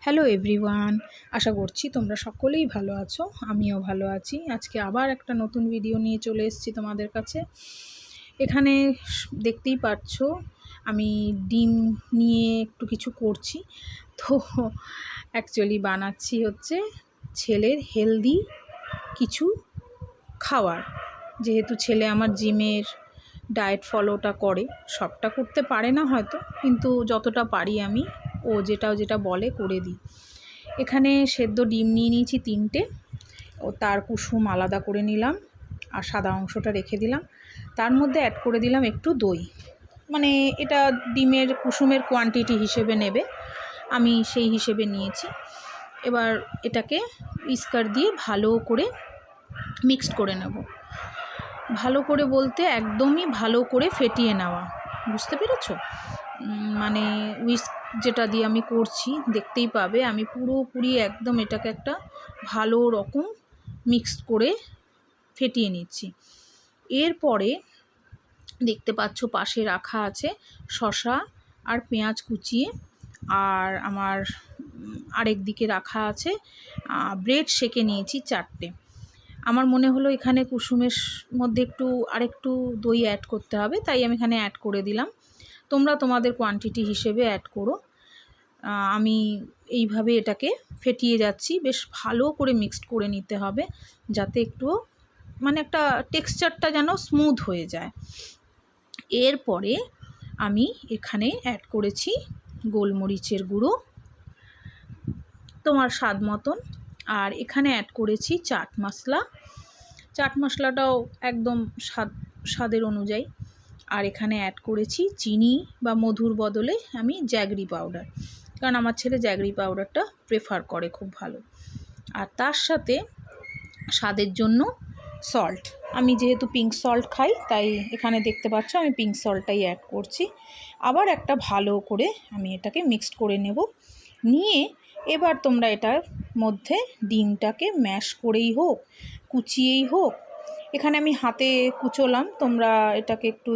Hello everyone, আশা করছি তোমরা সকলেই ভালো আছো। আমিও ভালো আছি। আজকে আবার একটা নতুন ভিডিও নিয়ে চলে এসেছি তোমাদের কাছে। এখানে দেখতেই পাচ্ছ আমি ডিম নিয়ে একটু কিছু করছি। তো অ্যাকচুয়ালি বানাচ্ছি হচ্ছে ছেলের হেলদি কিছু খাওয়ার। যেহেতু ছেলে আমার জিমের ডায়েট ফলোটা করে, সবটা করতে পারে না হয়তো, কিন্তু যতটা পারি আমি ও যেটা বলে করে দিই। এখানে সেদ্ধ ডিম নিয়ে নিয়েছি 3টে, ও তার কুসুম আলাদা করে নিলাম আর সাদা অংশটা রেখে দিলাম। তার মধ্যে অ্যাড করে দিলাম একটু দই, মানে এটা ডিমের কুসুমের কোয়ান্টিটি হিসেবে নেবে, আমি সেই হিসেবে নিয়েছি। এবার এটাকে উইস্কার দিয়ে ভালো করে মিক্সড করে নেব। ভালো করে বলতে একদমই ভালো করে ফেটিয়ে নেওয়া, বুঝতে পেরেছো? মানে উইস্ক যেটা দিয়ে আমি করছি দেখতেই পাবে, আমি পুরোপুরি একদম এটাকে একটা ভালো রকম মিক্সড করে ফেটিয়ে নিচ্ছি। এরপরে দেখতে পাচ্ছ পাশে রাখা আছে শসা আর পেঁয়াজ কুচিয়ে, আর আমার আরেক দিকে রাখা আছে ব্রেড সেকে নিয়েছি 4টে। আমার মনে হলো এখানে কুসুমের মধ্যে আরেকটু দই অ্যাড করতে হবে, তাই আমি এখানে অ্যাড করে দিলাম। তোমরা তোমাদের কোয়ান্টিটি হিসেবে অ্যাড করো। আমি এইভাবে এটাকে ফেটিয়ে যাচ্ছি, বেশ ভালো করে মিক্সড করে নিতে হবে, যাতে একটু মানে একটা টেক্সচারটা যেন স্মুথ হয়ে যায়। এরপরে আমি এখানে অ্যাড করেছি গোলমরিচের গুঁড়ো তোমার স্বাদ মতন, আর এখানে অ্যাড করেছি চাট মশলা। চাট মশলাটাও একদম স্বাদের অনুযায়ী। আর এখানে অ্যাড করেছি চিনি বা মধুর বদলে আমি জ্যাগরি পাউডার, কারণ আমার ছেলে জ্যাগরি পাউডারটা প্রেফার করে খুব ভালো। আর তার সাথে স্বাদের জন্য সল্ট, আমি যেহেতু পিঙ্ক সল্ট খাই তাই এখানে দেখতে পাচ্ছ আমি পিঙ্ক সল্টটাই অ্যাড করছি। আবার একটা ভালো করে আমি এটাকে মিক্সড করে নেব। নিয়ে এবার তোমরা এটার মধ্যে ডিমটাকে ম্যাশ করেই হোক কুচিয়েই হোক, এখানে আমি হাতে কুচোলাম, তোমরা এটাকে একটু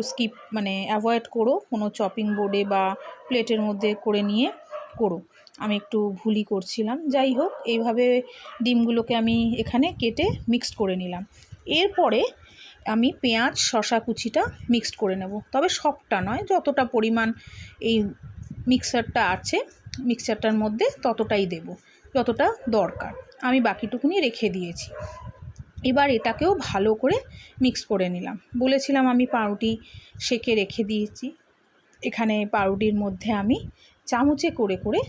অ্যাভয়েড করো, কোনো চপিং বোর্ডে বা প্লেটের মধ্যে করে নিয়ে করো। আমি একটু ভুলই করছিলাম। যাই হোক, এইভাবে ডিমগুলোকে আমি এখানে কেটে মিক্সড করে নিলাম। এরপরে আমি পেঁয়াজ শসা কুচিটা মিক্সড করে নেব, তবে সবটা নয়, যতটা পরিমাণ এই মিক্সারটা আছে মিক্সারটার মধ্যে ততটাই দেব, যতটা দরকার। আমি বাকিটুকুনি রেখে দিয়েছি। এবার এটাকেও ভালো করে মিক্স করে নিলাম। বলেছিলাম আমি পাউরুটি সেকে রেখে দিয়েছি, এখানে পাউরুটির মধ্যে আমি চামচে করে করে